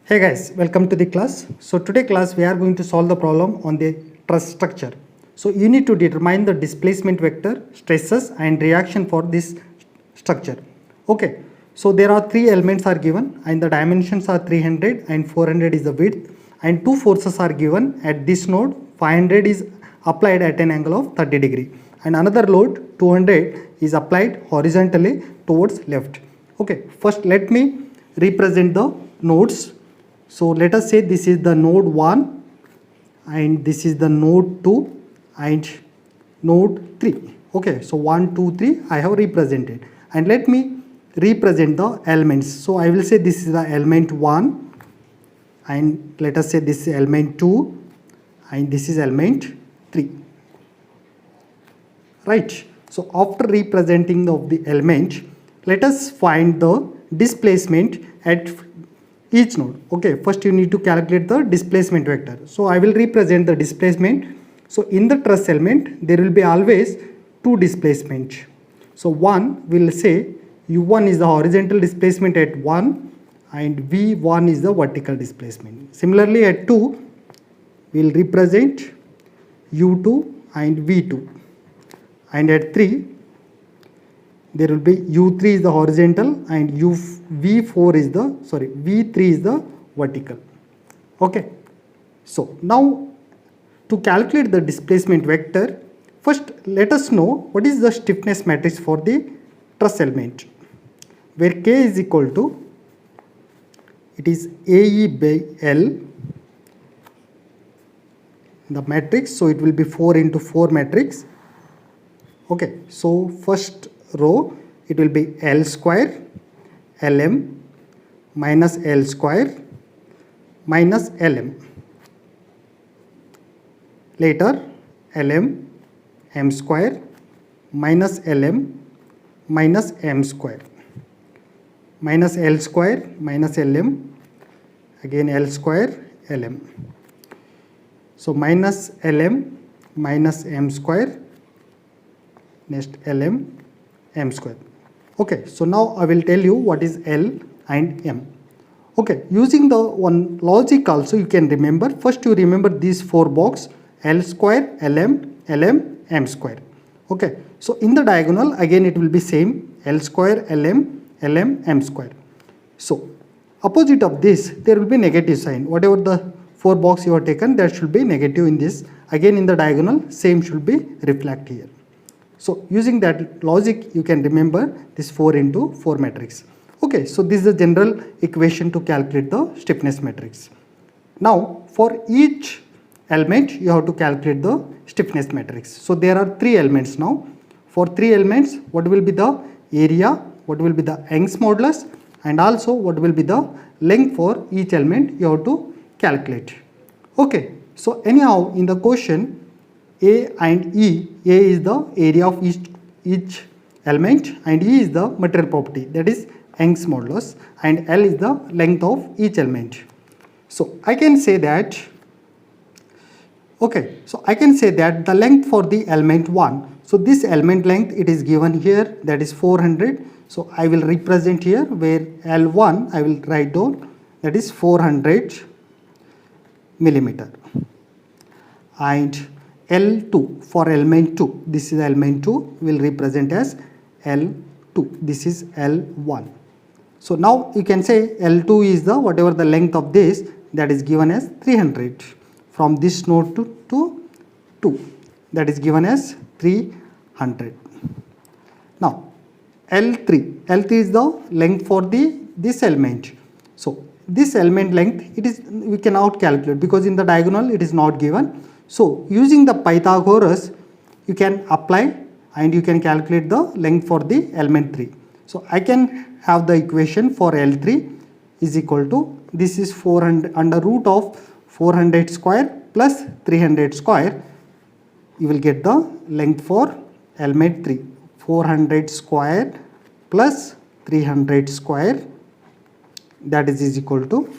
Hey guys, welcome to the class. So today class we are going to solve the problem on the truss structure. So you need to determine the displacement vector, stresses and reaction for this structure. Okay, so there are three elements are given and the dimensions are 300 and 400 is the width, and two forces are given at this node. 500 is applied at an angle of 30 degree and another load 200 is applied horizontally towards left. Okay, first let me represent the nodes. So let us say this is the node 1 and this is the node 2 and node 3. Okay, so 1, 2, 3 I have represented, and let me represent the elements. So I will say this is the element 1 and let us say this is element 2 and this is element 3. Right. So after representing of the element, let us find the displacement at each node. Okay, first you need to calculate the displacement vector. So I will represent the displacement. So in the truss element there will be always two displacement. So one will say u1 is the horizontal displacement at 1 and v1 is the vertical displacement. Similarly at 2 we will represent u2 and v2, and at 3 there will be u3 is the horizontal and v3 is the vertical. Okay, so now to calculate the displacement vector, first let us know what is the stiffness matrix for the truss element, where K is equal to, it is AE by L, the matrix, so it will be 4 into 4 matrix. Okay, so first row it will be L square Lm minus L square minus Lm, later Lm m square minus Lm minus m square minus L square minus Lm, again L square Lm, so minus Lm minus m square, next Lm m square. Okay, so now I will tell you what is L and m. Okay, using the one logic also you can remember. First you remember these four box, L square Lm m square. Okay, so in the diagonal again it will be same, L square Lm m square. So opposite of this there will be negative sign. Whatever the four box you have taken, that should be negative in this. Again in the diagonal same should be reflect here. So using that logic you can remember this 4 into 4 matrix. Okay, so this is the general equation to calculate the stiffness matrix. Now for each element you have to calculate the stiffness matrix. So there are three elements now. For three elements, what will be the area, what will be the Young's modulus, and also what will be the length for each element you have to calculate. Okay, so anyhow in the question A and E, A is the area of each element and E is the material property, that is Young's modulus, and L is the length of each element. So I can say that, okay, so I can say that the length for the element 1, so this element length it is given here, that is 400. So I will represent here where L1 I will write down, that is 400 millimeter, and L2 for element 2, this is element 2, will represent as L2, this is L1. So now you can say L2 is the whatever the length of this, that is given as 300 from this node to 2, that is given as 300. Now L3 is the length for this element. So this element length it is, we cannot calculate because in the diagonal it is not given. So using the Pythagoras you can apply and you can calculate the length for the element 3. So I can have the equation for L3 is equal to, this is 400 under root of 400 square plus 300 square, you will get the length for element 3, 400 square plus 300 square, that is equal to,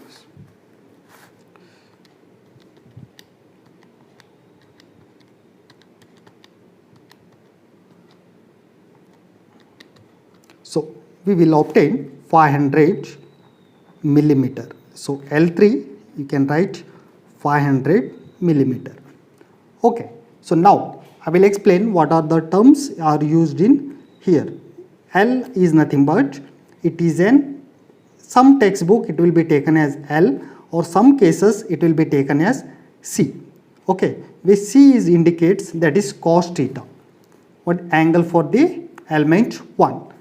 so we will obtain 500 millimeter. So L3 you can write 500 millimeter. Okay, so now I will explain what are the terms are used in here. L is nothing but it is some textbook it will be taken as L, or some cases it will be taken as C. Okay, where C is indicates that is cos theta, what angle for the element 1,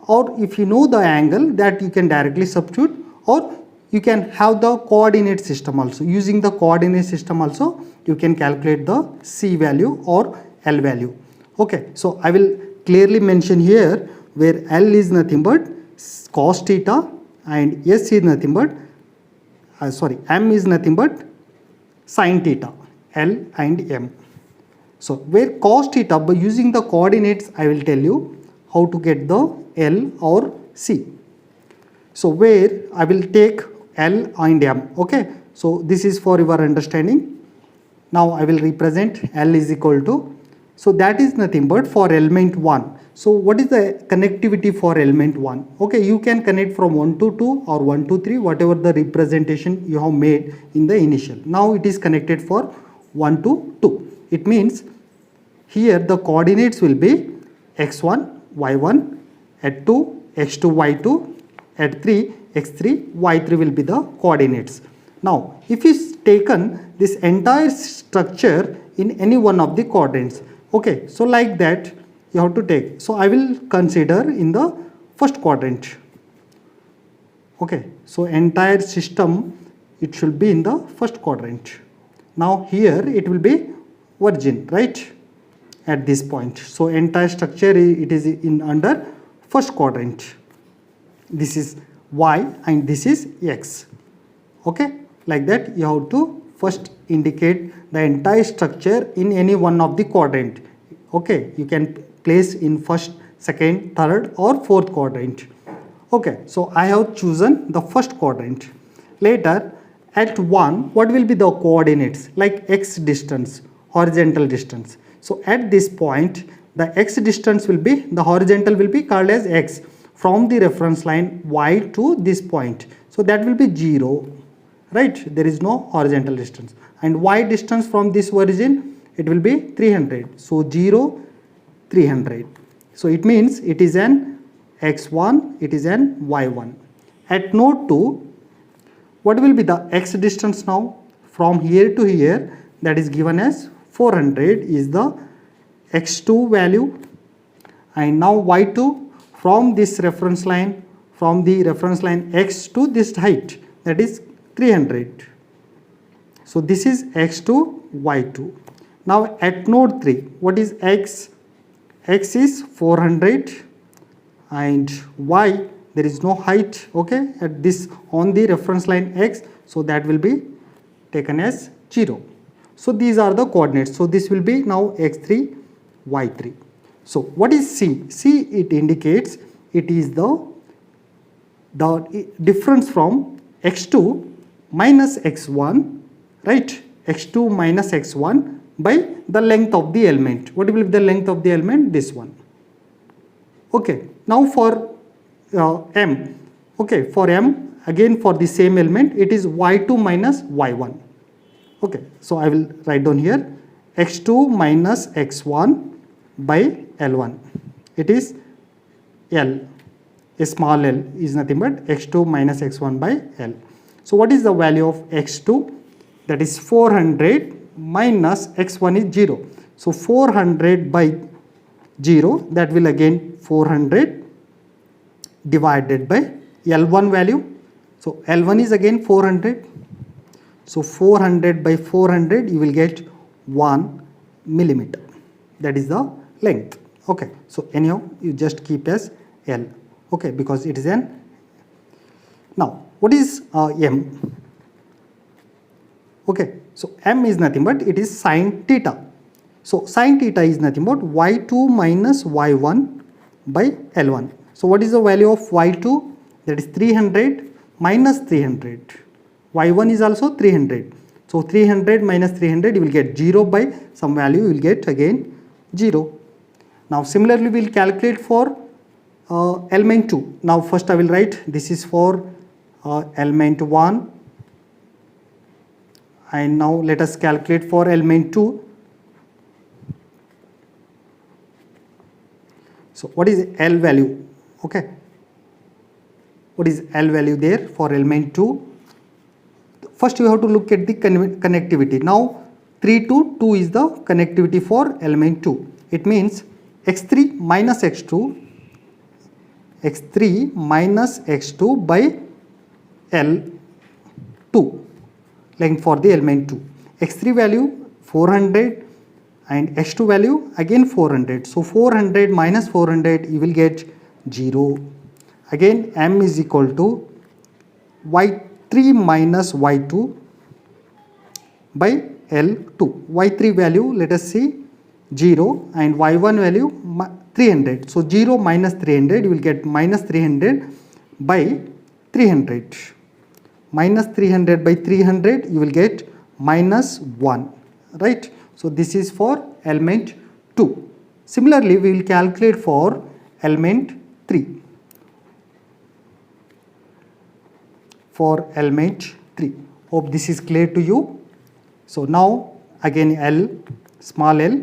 or if you know the angle that you can directly substitute, or you can have the coordinate system also. Using the coordinate system also you can calculate the C value or L value. Okay, so I will clearly mention here where L is nothing but cos theta and S is nothing but M is nothing but sin theta, L and M. So where cos theta, by using the coordinates I will tell you how to get the L or C. So where I will take L and M. Okay, so this is for your understanding. Now I will represent L is equal to, so that is nothing but for element 1. So what is the connectivity for element 1? Okay, you can connect from 1 to 2 or 1 to 3, whatever the representation you have made in the initial. Now it is connected for 1 to 2. It means here the coordinates will be x1, y1, at 2, x2, y2, at 3, x3, y3 will be the coordinates. Now if is taken this entire structure in any one of the quadrants, okay, so like that you have to take. So I will consider in the first quadrant. Okay, so entire system it should be in the first quadrant. Now here it will be origin, right, at this point. So entire structure it is in under first quadrant. This is y and this is x. Okay, like that you have to first indicate the entire structure in any one of the quadrant. Okay, you can place in first, second, third or fourth quadrant. Okay, so I have chosen the first quadrant. Later at 1 what will be the coordinates, like x distance, horizontal distance. So at this point the x distance will be, the horizontal will be called as x from the reference line y to this point. So that will be 0, right, there is no horizontal distance, and y distance from this origin it will be 300. So 0, 300. So it means it is an x1, it is an y1. At node 2 what will be the x distance now from here to here, that is given as 400 is the x2 value, and now y2 from this reference line, from the reference line x to this height, that is 300. So this is x2, y2. Now at node 3 what is x? X is 400 and y there is no height, okay, at this on the reference line x, so that will be taken as 0. So these are the coordinates. So this will be now x3, y3. So what is C? C it indicates it is the difference from x2 minus x1, right, x2 minus x1 by the length of the element. What will be the length of the element? This one. Okay, now for M, okay, for M again for the same element it is y2 minus y1. Okay, so I will write down here x2 minus x1 by L1. It is L, a small l is nothing but x2 minus x1 by L. So what is the value of x2? That is 400 minus x1 is 0. So 400 by 0, that will again 400 divided by L1 value. So L1 is again 400. So 400 by 400 you will get 1 millimeter. That is the length. Okay, so anyhow you just keep as L. Okay, because it is an. Now what is M? Okay, so M is nothing but it is sin theta. So sin theta is nothing but y2 minus y1 by L1. So what is the value of y2? That is 300 minus 300. Y1 is also 300. So 300 minus 300 you will get 0 by some value, you will get again 0. Now similarly we will calculate for element 2. Now first I will write this is for element 1, And now let us calculate for element 2. So what is L value? Okay. What is L value there for element 2? First you have to look at the connectivity. Now 3 to 2 is the connectivity for element 2. It means x3 minus x2 by L2 length for the element 2. x3 value 400 and x2 value again 400. So 400 minus 400 you will get 0. Again m is equal to y3 minus y2 by L2. y3 value let us see 0 and y1 value 300. So 0 minus 300 you will get minus 300 by 300. Minus 300 by 300 you will get minus 1, right? So this is for element 2. Similarly we will calculate for element 3. For element 3. Hope this is clear to you. So now again L, small l,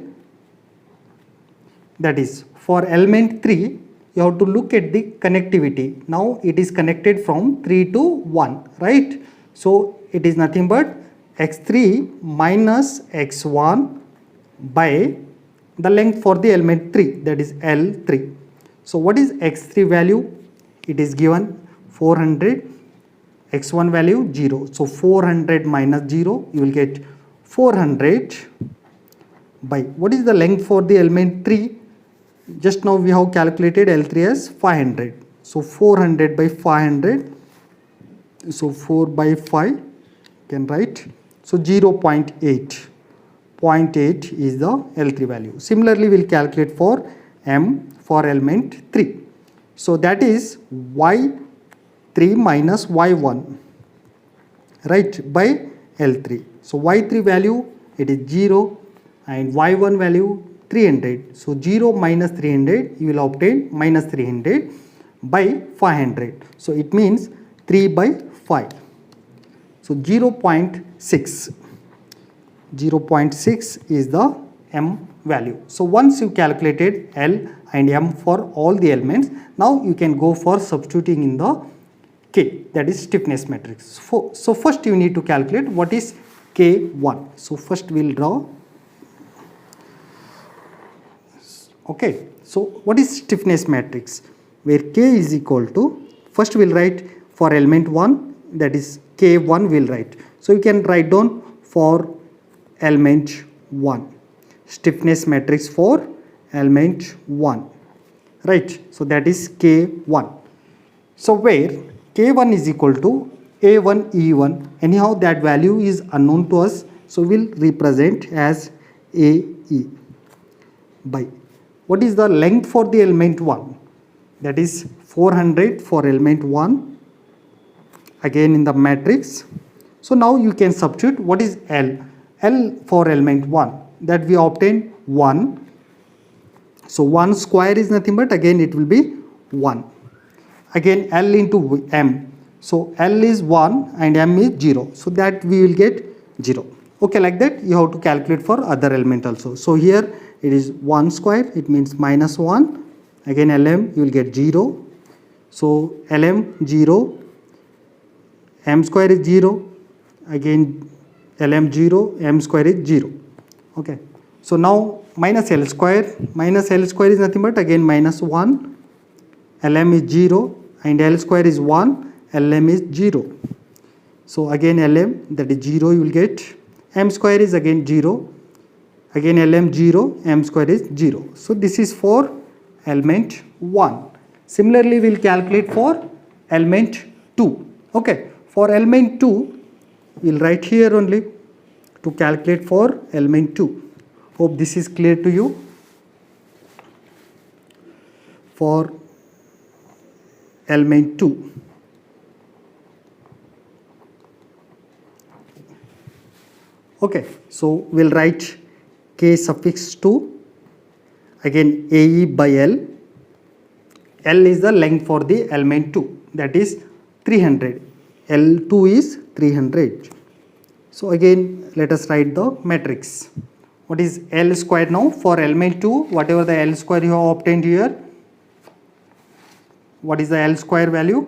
that is for element 3 you have to look at the connectivity. Now it is connected from 3 to 1, right? So it is nothing but x3 minus x1 by the length for the element 3, that is L3. So what is x3 value? It is given 400, x1 value 0. So 400 minus 0 you will get 400 by, what is the length for the element 3? Just now we have calculated L3 as 500. So 400 by 500. So 4 by 5 can write. So 0.8. 0.8 is the L3 value. Similarly we will calculate for M for element 3. So that is y3 minus y1, right, by L3. So y3 value it is 0 and y1 value 300. So 0 minus 300 you will obtain minus 300 by 500. So it means 3 by 5. So 0.6. 0.6 is the M value. So once you calculated L and M for all the elements, now you can go for substituting in the K, that is stiffness matrix. So first you need to calculate what is K1. So first we will draw. Okay, so what is stiffness matrix? Where K is equal to, first we will write for element 1, that is K1 we will write. So you can write down for element 1, stiffness matrix for element 1, right? So that is K1. So where K1 is equal to A1 E1, anyhow that value is unknown to us, so we will represent as AE by, what is the length for the element 1? That is 400 for element 1, again in the matrix. So now you can substitute what is L. L for element 1, that we obtain 1. So 1 square is nothing but again it will be 1. Again L into M. So L is 1 and M is 0. So that we will get 0. Okay, like that you have to calculate for other element also. So here it is 1 square, it means minus 1. Again LM you will get 0. So LM 0, M square is 0. Again LM 0, M square is 0. Okay. So now minus L square is nothing but again minus 1. LM is 0 and L square is 1. LM is 0. So again LM, that is 0 you will get. M square is again 0. Again LM 0, M square is 0. So this is for element 1. Similarly we will calculate for element 2. Okay. For element 2 we will write here only to calculate for element 2. Hope this is clear to you. For element 2. Okay, so we will write K suffix 2, again AE by L. L is the length for the element 2, that is 300. L2 is 300. So again, let us write the matrix. What is L square now? For element 2, whatever the L square you have obtained here, what is the L square value?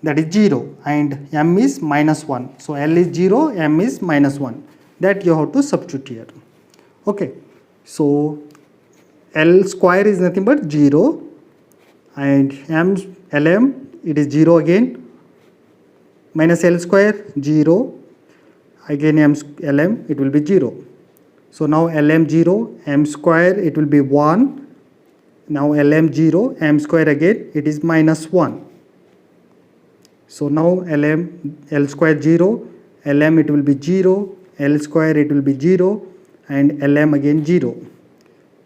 That is 0 and M is minus 1. So L is 0, M is minus 1. That you have to substitute here. Okay. So L square is nothing but 0 and LM it is 0 again, minus L square 0, again LM it will be 0. So now LM 0, M square it will be 1, now LM 0, M square again it is minus 1. So now L square 0, LM it will be 0, L square it will be 0 and LM again 0.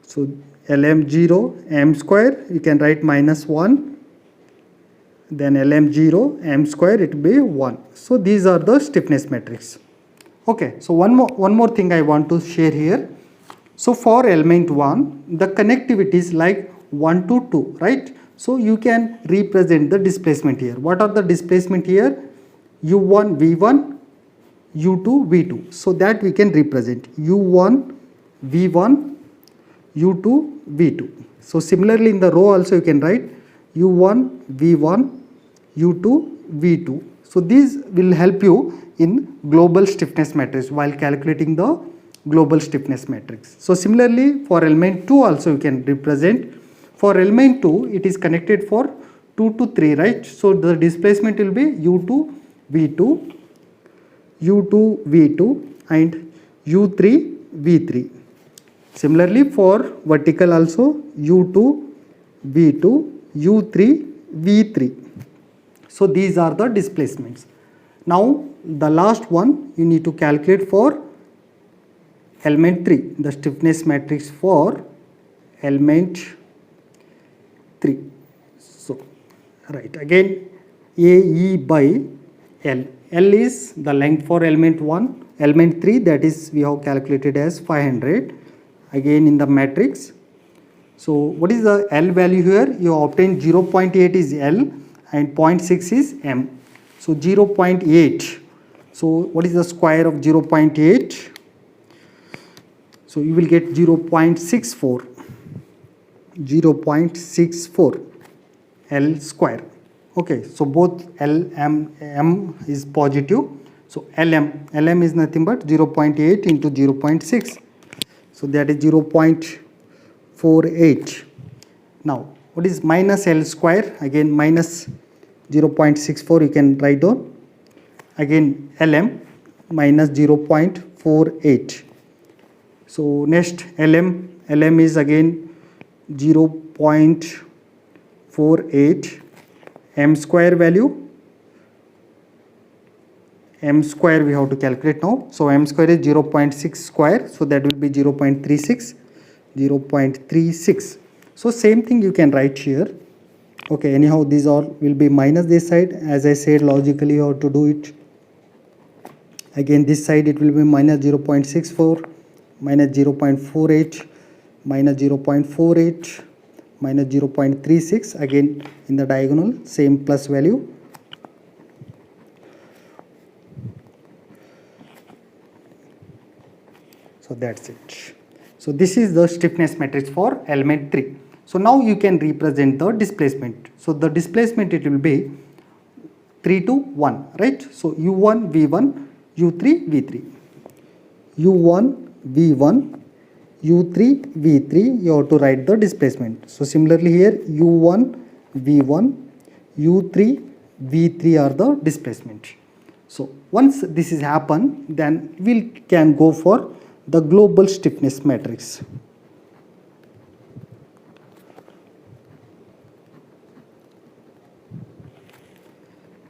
So LM 0, M square you can write minus 1, then LM 0, M square it will be 1. So these are the stiffness matrix. Okay, so one more thing I want to share here. So for element 1, the connectivity is like 1 to 2, right? So you can represent the displacement here. What are the displacement here? U1 V1, U2 V2. So that we can represent U1 V1, U2 V2. So similarly in the row also you can write U1 V1, U2 V2. So these will help you in global stiffness matrix while calculating the global stiffness matrix. So similarly for element 2 also you can represent. For element 2 it is connected for 2 to 3, right? So the displacement will be U2 V2, U2 V2 and U3 V3. Similarly for vertical also U2 V2, U3 V3. So these are the displacements. Now the last one you need to calculate for element 3, the stiffness matrix for element 3. So right, again AE by L. L is the length for element 1, element 3 that is we have calculated as 500 again in the matrix. So what is the L value here? You obtain 0.8 is L and 0.6 is M. So 0.8. So what is the square of 0.8? So you will get 0.64. 0.64 L square. Okay, so both L, M is positive. So LM is nothing but 0.8 into 0.6. So that is 0.48. Now what is minus L square? Again minus 0.64 you can write down. Again LM minus 0.48. So next LM is again 0.48. M square value, M square we have to calculate now. So M square is 0.6 square, so that will be 0.36. 0.36. So same thing you can write here. Okay, anyhow these all will be minus this side. As I said, logically you have to do it. Again this side it will be minus 0.64, minus 0.48, minus 0.48, minus 0.36. Again in the diagonal same plus value. So that's it. So this is the stiffness matrix for element 3. So now you can represent the displacement. So the displacement it will be 3 to 1, right? So U1 V1, U3 V3. U1 V1, U3 V3, you have to write the displacement. So similarly here U1 V1, U3 V3 are the displacement. So once this is happened, then we can go for the global stiffness matrix.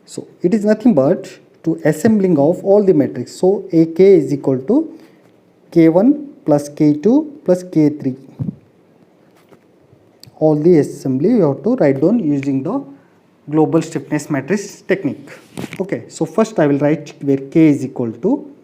So it is nothing but to assembling of all the matrix. So AK is equal to K1 plus K2 plus K3. All the assembly you have to write down using the global stiffness matrix technique. Okay, so first I will write where K is equal to,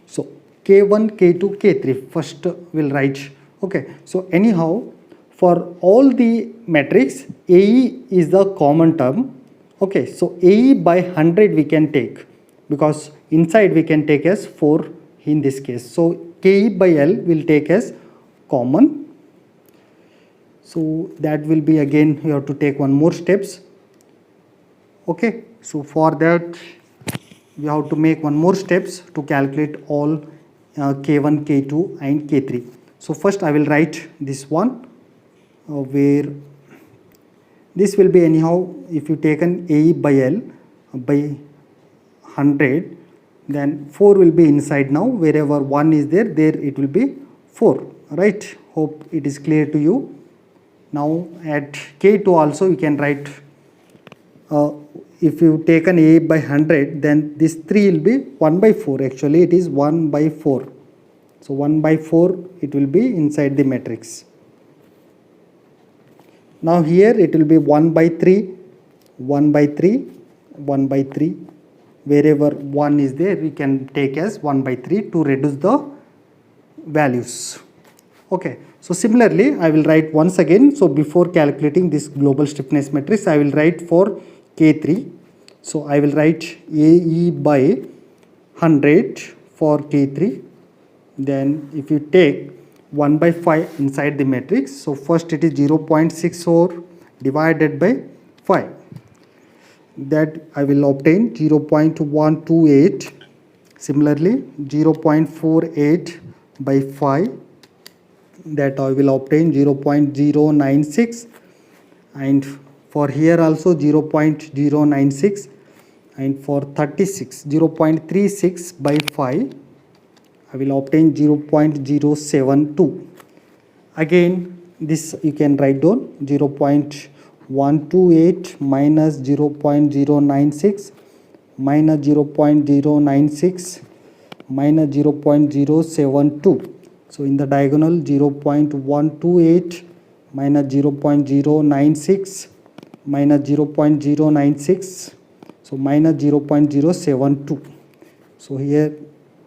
so K1, K2, K3 first will write. Okay, so anyhow for all the matrix AE is the common term. Okay, so AE by 100 we can take. because inside we can take as 4 in this case. So Ke by L will take as common. So that will be, again you have to take one more steps. Okay, so for that we have to make one more steps to calculate all K1, K2 and K3. So first I will write this one where this will be anyhow, if you take an A by L by 100, then 4 will be inside now. Wherever 1 is there, there it will be 4, right? Hope it is clear to you. Now at K2 also you can write, if you take an A by 100, then this 3 will be 1 by 4. Actually it is 1 by 4. So 1 by 4 it will be inside the matrix. Now here it will be 1 by 3, 1 by 3, 1 by 3. Wherever 1 is there, we can take as 1 by 3 to reduce the values. Okay, so similarly I will write once again. So before calculating this global stiffness matrix, I will write for K3. So I will write AE by 100 for K3. Then if you take 1 by 5 inside the matrix, so first it is 0.64 divided by 5. That I will obtain 0.128. Similarly 0.48 by 5, that I will obtain 0.096, and for here also 0.096, and for 36 0.36 by 5 I will obtain 0.072. Again this you can write down 0.128 minus 0.096 minus 0.096 minus 0.072. So in the diagonal 0.128 minus 0.096 minus 0.096, so minus 0.072. So here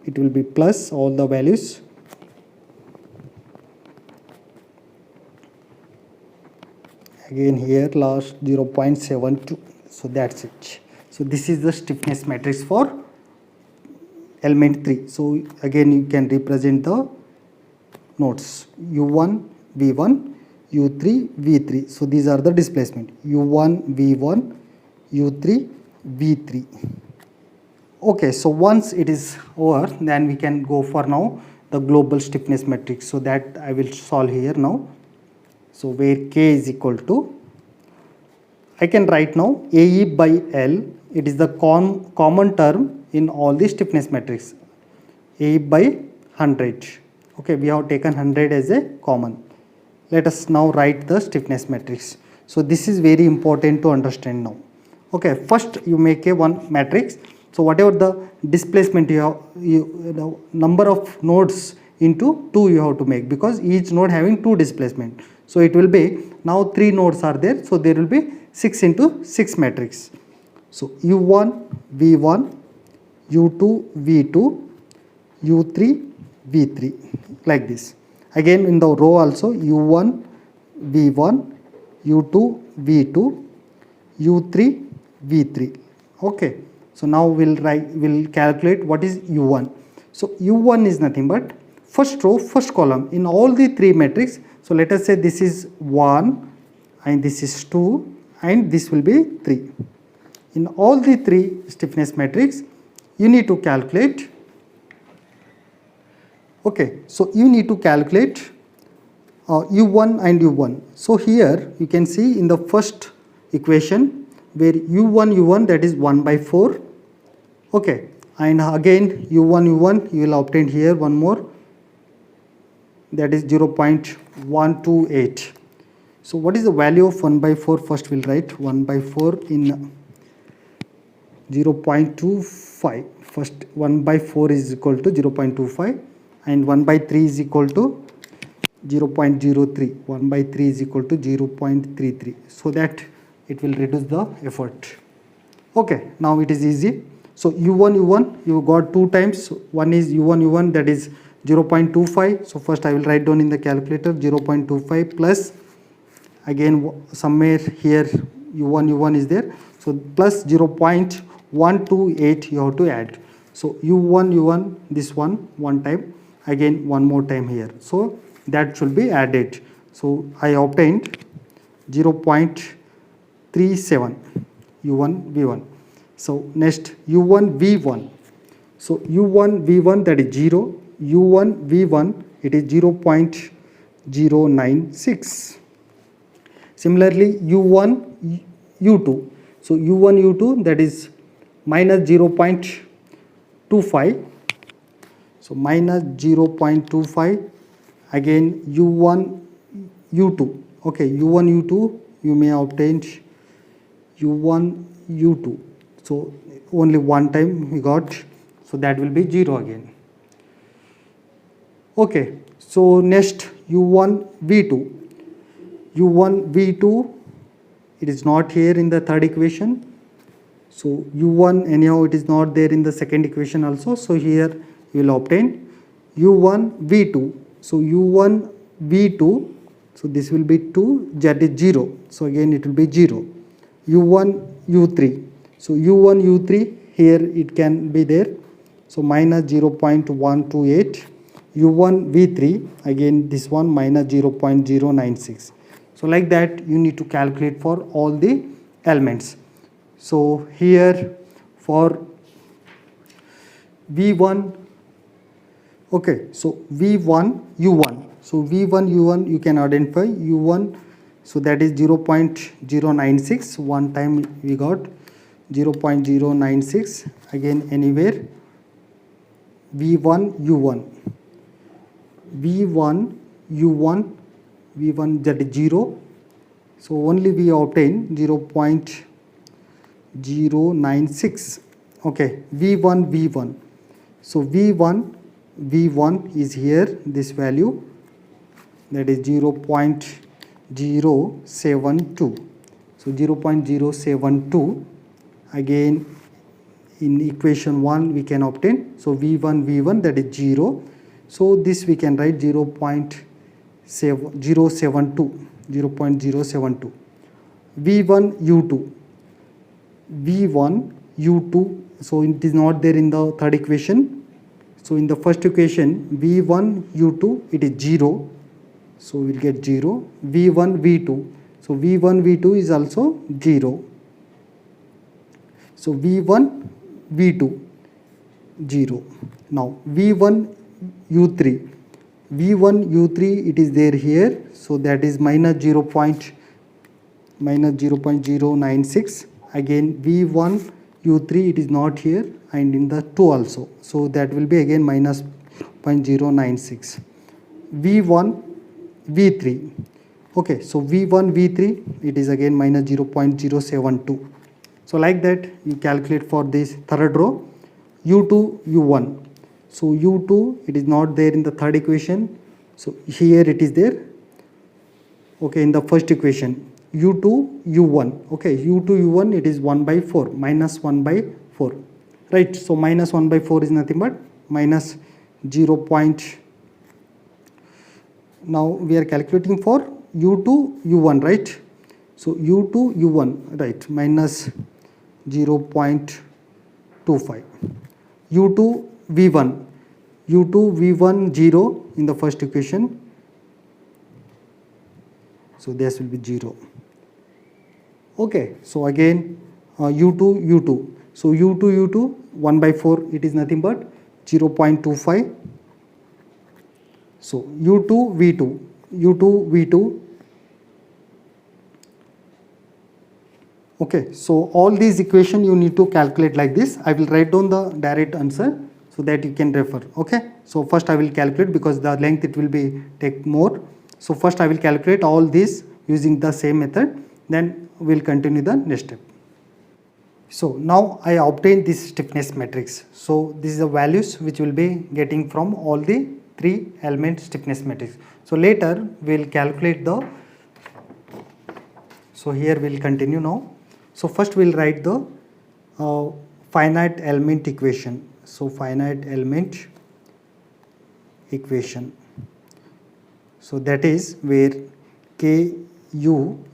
it will be plus all the values. Again here last 0.72. So that's it. So this is the stiffness matrix for element 3. So again you can represent the nodes U1 V1, U3 V3. So these are the displacement U1 V1, U3 V3. Okay, so once it is over, then we can go for now the global stiffness matrix. So that I will solve here now. So where K is equal to, I can write now AE by L. It is the common term in all the stiffness matrix. A by 100. Okay, we have taken 100 as a common. Let us now write the stiffness matrix. So this is very important to understand now. Okay, first you make a one matrix. So whatever the displacement you have, the number of nodes into 2 you have to make, because each node having 2 displacement. So it will be, now 3 nodes are there, so there will be 6 into 6 matrix. So U1 V1, U2 V2, U3 V3, like this. Again in the row also U1 V1, U2 V2, U3 V3. Okay, so now we'll calculate what is U1. So U1 is nothing but first row, first column in all the 3 matrix. So let us say this is 1 and this is 2 and this will be 3. In all the 3 stiffness matrix you need to calculate. Okay, so you need to calculate U1 and U1. So here you can see in the first equation where U1 that is 1 by 4. Okay, and again U1 you will obtain here one more, that is 0.128. So what is the value of 1 by 4? First we'll write 1 by 4 in 0.25. First 1 by 4 is equal to 0.25 and 1 by 3 is equal to 0.03. 1 by 3 is equal to 0.33, so that it will reduce the effort. Okay, now it is easy. So U1 you got 2 times. One is U1 that is 0.25. So first I will write down in the calculator 0.25 plus, again somewhere here U1 is there, so plus 0.128. 1 2 8 you have to add. So u1 this one time, again one more time here, so that should be added. So I obtained 0.37 u1 v1. So next u1 v1. So u1 v1, that is 0, u1 v1 it is 0.096. Similarly u1 u2. So u1 u2, that is minus 0.25. So minus 0.25. Again u1 u2. Okay, u1 u2 you may obtain u1 u2. So only one time we got, so that will be 0 again. Okay, so next u1 v2. u1 v2, it is not here in the third equation. So u1 anyhow it is not there in the second equation also. So here you will obtain u1 v2. So u1 v2, so this will be 2, that is 0. So again it will be 0. u1 u3. So u1 u3, here it can be there. So minus 0.128. u1 v3, again this one minus 0.096. So like that you need to calculate for all the elements. So here for v1, okay, so v1 u1. So v1 u1 you can identify u1, so that is 0.096. One time we got 0.096. Again anywhere v1 u1. v1 u1, v1 that is 0. So only we obtain 0.096. Okay, v1 v1. So v1 v1 is here, this value, that is 0.072. So 0.072. Again in equation 1 we can obtain. So v1 v1, that is 0. So this we can write 0.072. v1 u2. v1 u2, so it is not there in the third equation. So in the first equation v1 u2 it is 0. So we will get 0. v1 v2. So v1 v2 is also 0. So v1 v2 0. Now v1 u3. v1 u3 it is there here. So that is minus 0.096. Again v1 u3 it is not here, and in the 2 also. So that will be again minus 0.096. v1 v3. Okay, so v1 v3 it is again minus 0.072. So like that you calculate for this third row. u2 u1. So u2 it is not there in the third equation. So here it is there. Okay, in the first equation u2 u1. Okay, u2 u1 it is 1 by 4, minus 1 by 4, right? So minus 1 by 4 is nothing but minus 0. Now we are calculating for u2 u1, right? So u2 u1, right, minus 0.25. u2 v1. u2 v1 0 in the first equation. So this will be 0. Okay, so again u2 u2. So u2 u2 1 by 4, it is nothing but 0.25. So u2 v2. u2 v2. Okay, so all these equations you need to calculate like this. I will write down the direct answer so that you can refer. Okay, so first I will calculate, because the length it will be take more. So first I will calculate all these using the same method, then we will continue the next step. So now I obtained this stiffness matrix. So this is the values which we will be getting from all the 3 element stiffness matrix. So later we will calculate the, so here we will continue now. So first we will write the finite element equation. So finite element equation. So that is where Ku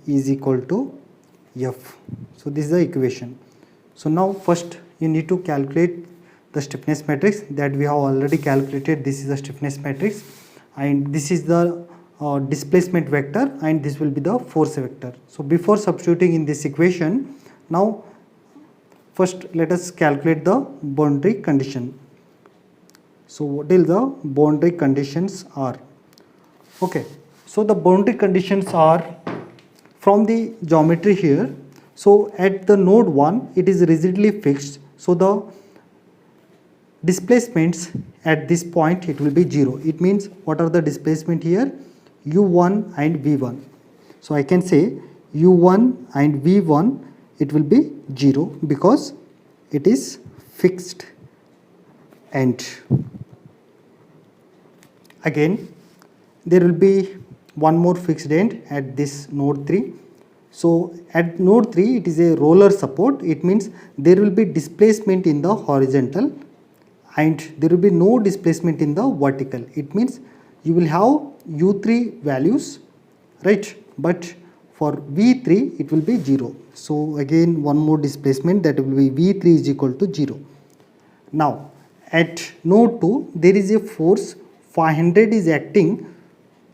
is equal to F. So this is the equation. So now first you need to calculate the stiffness matrix that we have already calculated. This is the stiffness matrix, and this is the displacement vector, and this will be the force vector. So before substituting in this equation, now first let us calculate the boundary condition. So what is the boundary conditions are? Okay, so the boundary conditions are from the geometry here. So at the node 1 it is rigidly fixed, so the displacements at this point it will be 0. It means what are the displacement here? u1 and v1. So I can say u1 and v1 it will be 0 because it is fixed. And again there will be one more fixed end at this node 3. So at node 3 it is a roller support. It means there will be displacement in the horizontal and there will be no displacement in the vertical. It means you will have u3 values, right? But for v3 it will be 0. So again one more displacement, that will be v3 is equal to 0. Now at node 2 there is a force 500 is acting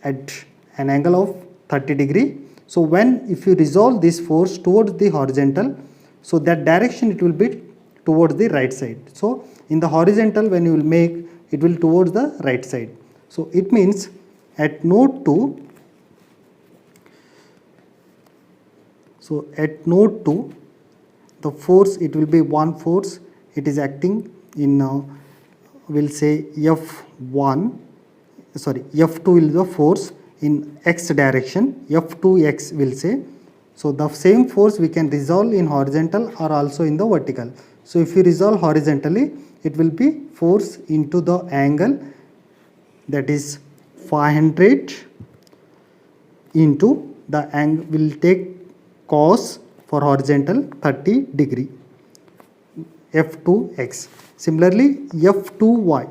at an angle of 30 degree. So when if you resolve this force towards the horizontal, so that direction it will be towards the right side. So in the horizontal when you will make, it will towards the right side. So it means at node 2, so at node 2 the force it will be one force, it is acting in we'll say F1, sorry F2 will be the force in x direction, F2x will say. So the same force we can resolve in horizontal or also in the vertical. So if you resolve horizontally, it will be force into the angle, that is 500 into the angle, will take cos for horizontal 30 degree, F2x. Similarly F2y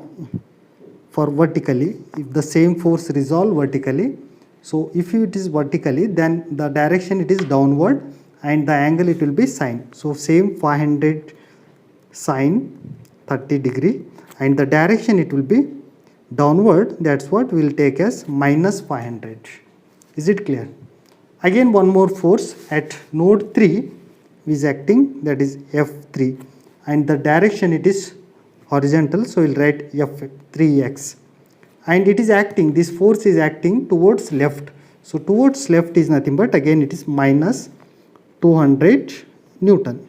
for vertically, if the same force resolve vertically, so if it is vertically then the direction it is downward and the angle it will be sine. So same 500 sine 30 degree and the direction it will be downward, that's what we will take as minus 500. Is it clear? Again one more force at node 3 is acting, that is F3, and the direction it is horizontal, so we will write F3x, and it is acting, this force is acting towards left. So towards left is nothing but again it is minus 200 Newton.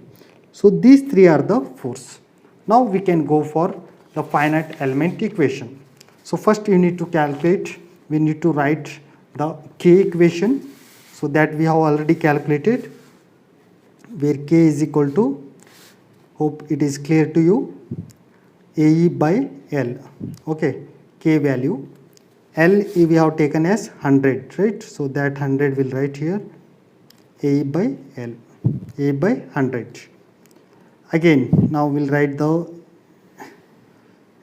So these three are the force. Now we can go for the finite element equation. So first you need to calculate, we need to write the K equation. So that we have already calculated, where K is equal to, hope it is clear to you, AE by L. Okay, K value, L we have taken as 100, right? So that 100 will write here, A by L, A by 100. Again now we will write the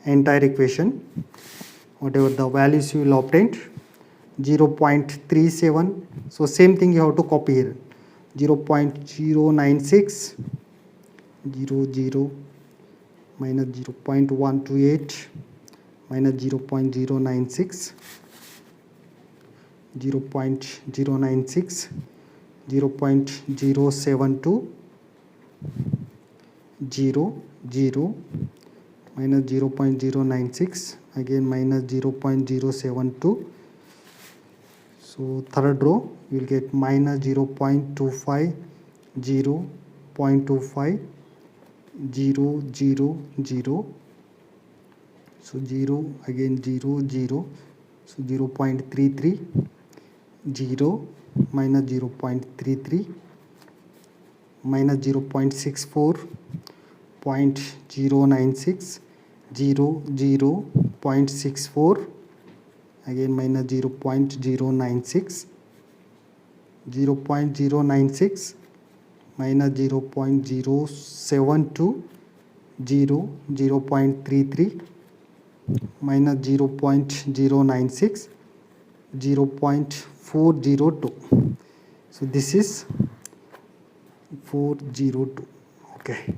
entire equation, whatever the values you will obtain, 0.37, so same thing you have to copy here, 0.096, 00 minus 0.128 minus 0.096, 0.096, 0.072, 0 minus 0.096, again minus 0.072. So third row you will get minus 0.25, 0.25, 0, so 0, again 0, so 0.33, 0 minus 0.33, minus 0.64, 0.096, 0.64, again minus 0.096, 0.096, minus 0.072, 0.33, minus 0.096, 0.402. So this is 402. Okay.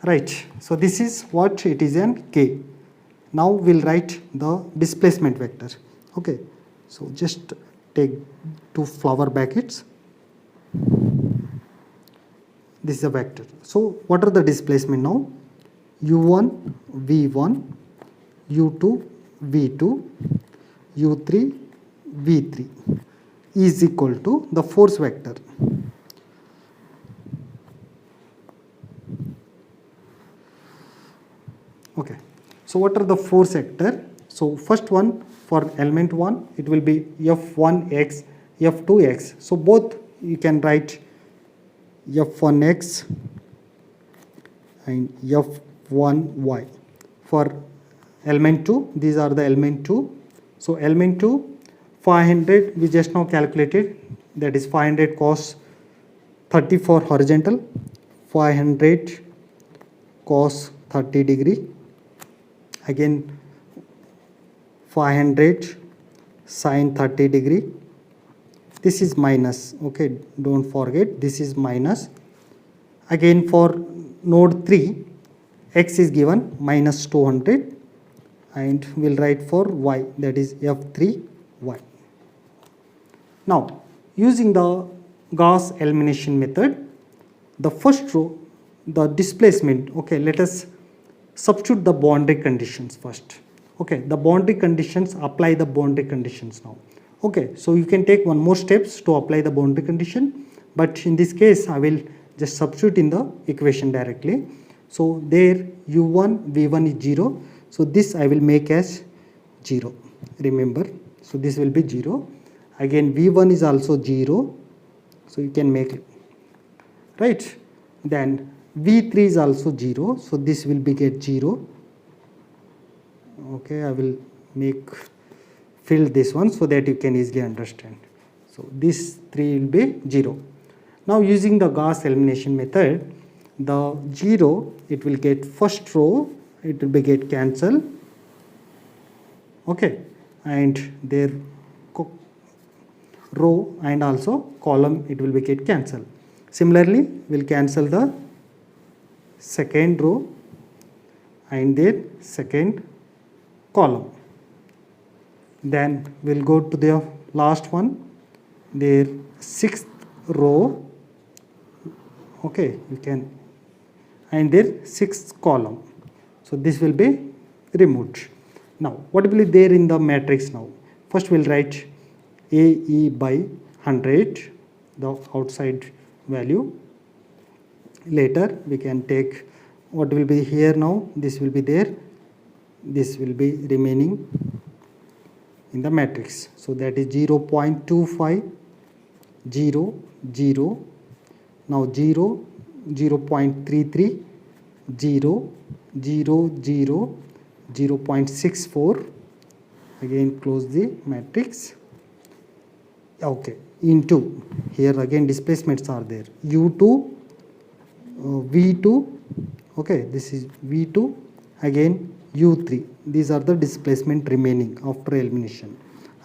right? So this is what it is in K. Now we'll write the displacement vector. Okay, so just take two flower brackets. This is a vector. So what are the displacement now? U1 V1, U2 V2, U3 V3 is equal to the force vector. Okay, so what are the force vector? So first one, for element 1 it will be F1x, F2x. So both you can write F1x and F1y. For element 2, these are the element 2. So element 2, 500 we just now calculated, that is 500 cos 30 for horizontal, 500 cos 30 degree, again 500 sin 30 degree. This is minus, okay, don't forget this is minus. Again for node 3, x is given minus 200, and we'll write for y, that is F3y. Now using the Gauss elimination method, the first row, the displacement, okay, let us substitute the boundary conditions first. Okay, the boundary conditions, apply the boundary conditions now. Okay, so you can take one more steps to apply the boundary condition, but in this case I will just substitute in the equation directly. So there u1 v1 is 0, so this I will make as 0, remember, so this will be 0. Again v1 is also 0, so you can make it, right. Then v3 is also 0, so this will be get 0. Okay, I will fill this one so that you can easily understand. So this 3 will be 0. Now using the Gauss elimination method, the 0 it will get first row, it will be get cancel, okay, and their row and also column it will be get cancel. Similarly we'll cancel the second row and their second column. Then we'll go to the last one, their sixth row, okay, you can, and their sixth column. So this will be removed. Now what will be there in the matrix now? First we'll write AE by 100, the outside value. Later we can take what will be here now, this will be there, this will be remaining in the matrix. So that is 0.25, 0, 0, now 0, 0.33, 0, 0, 0, 0.64, again close the matrix. Okay, into here again displacements are there, u2, v2, okay, this is v2, again u3. These are the displacement remaining after elimination.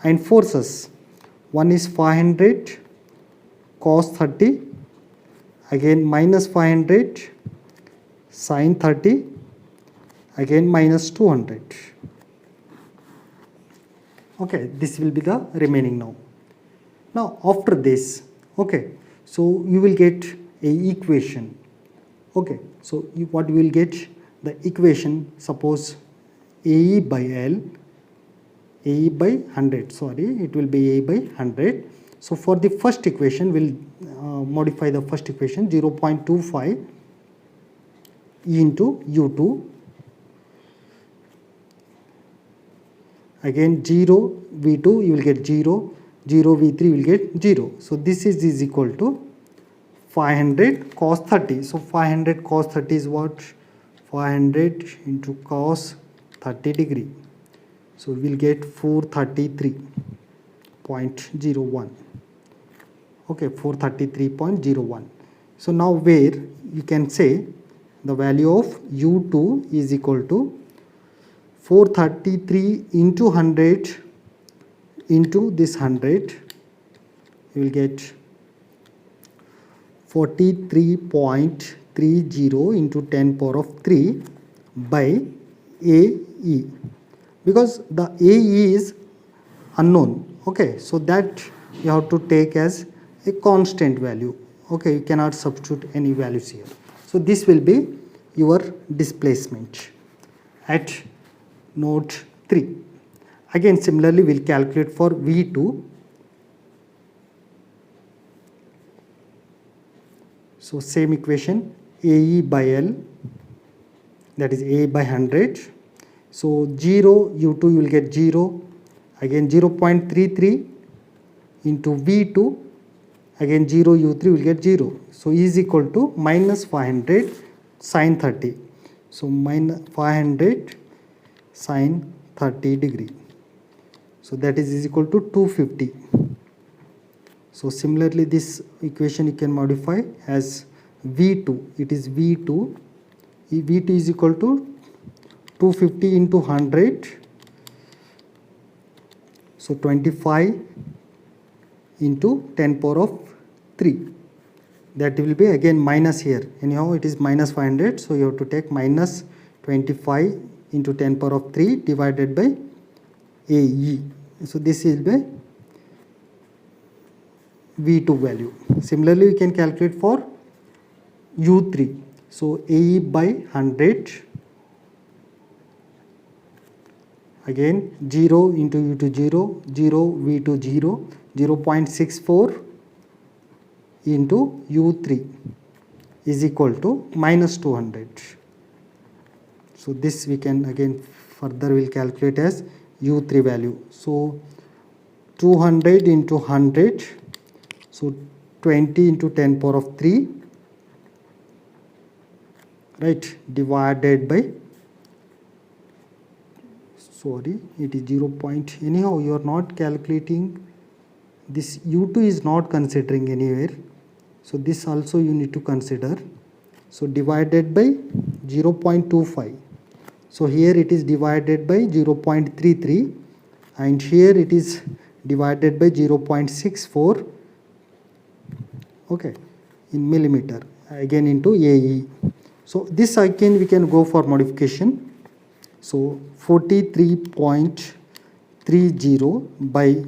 And forces, one is 500 cos 30, again minus 500 sin 30, again minus 200. Okay, this will be the remaining now. Now after this, okay, so you will get a equation. Okay, so what you will get, the equation, suppose AE by L, AE by 100, sorry, it will be AE by 100. So for the first equation, we'll modify the first equation, 0.25 E into U2, again 0 V2 you will get 0, 0 V3 you will get 0. So this is equal to 500 cos 30. So 500 cos 30 is what? 500 into cos 30 degree. So we will get 433.01. Okay, 433.01. So now where you can say the value of U2 is equal to 433 into 100 into this 100, you will get 43.3 30 into 10 power of 3 by AE, because the AE is unknown. Okay, so that you have to take as a constant value. Okay, you cannot substitute any values here. So this will be your displacement at node 3. Again, similarly, we'll calculate for V2. So same equation, AE by L, that is A by 100. So 0 U2 you will get 0, again 0.33 into V2, again 0 U3 will get 0. So E is equal to minus 500 sine 30. So minus 500 sine 30 degree. So that is equal to 250. So similarly, this equation you can modify as V2. It is V2. V2 is equal to 250 into 100. So 25 into 10 power of 3. That will be again minus here. Anyhow, it is minus 500. So you have to take minus 25 into 10 power of 3 divided by AE. So this is the V2 value. Similarly, we can calculate for U3. So AE by 100. Again 0 into U2 0, 0 V2 0, 0.64 into U3 is equal to minus 200. So this we can again further will calculate as U3 value. So 200 into 100, so 20 into 10 power of 3, right, divided by, sorry, it is 0. Anyhow, you are not calculating, this U2 is not considering anywhere. So this also you need to consider. So divided by 0.25. So here it is divided by 0.33 and here it is divided by 0.64, okay, in millimeter, again into AE. So this again we can go for modification. So 43.30 by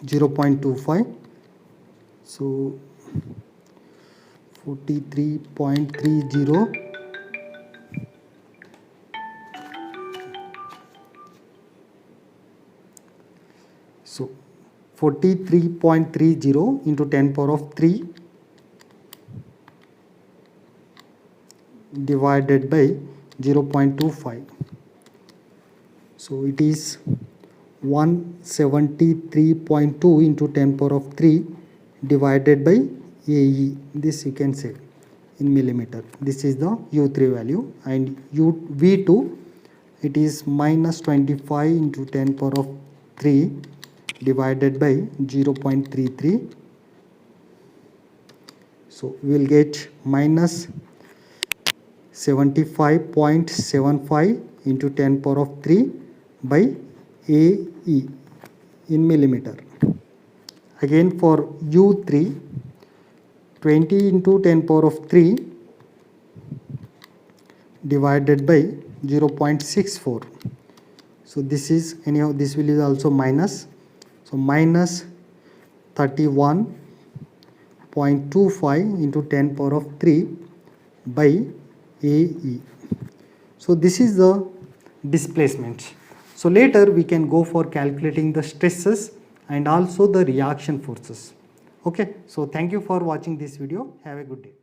0.25. So 43.30 so 43.30 into 10 power of 3 divided by 0.25. So it is 173.2 into 10 power of 3 divided by AE. This you can say in millimeter. This is the U3 value, and V2 it is minus 25 into 10 power of 3 divided by 0.33. So we will get minus 75.75 into 10 power of 3 by AE in millimeter. Again for U3, 20 into 10 power of 3 divided by 0.64. So this is, anyhow, this will is also minus. So minus 31.25 into 10 power of 3 by AE. So this is the displacement. So later we can go for calculating the stresses and also the reaction forces. Okay, so thank you for watching this video. Have a good day.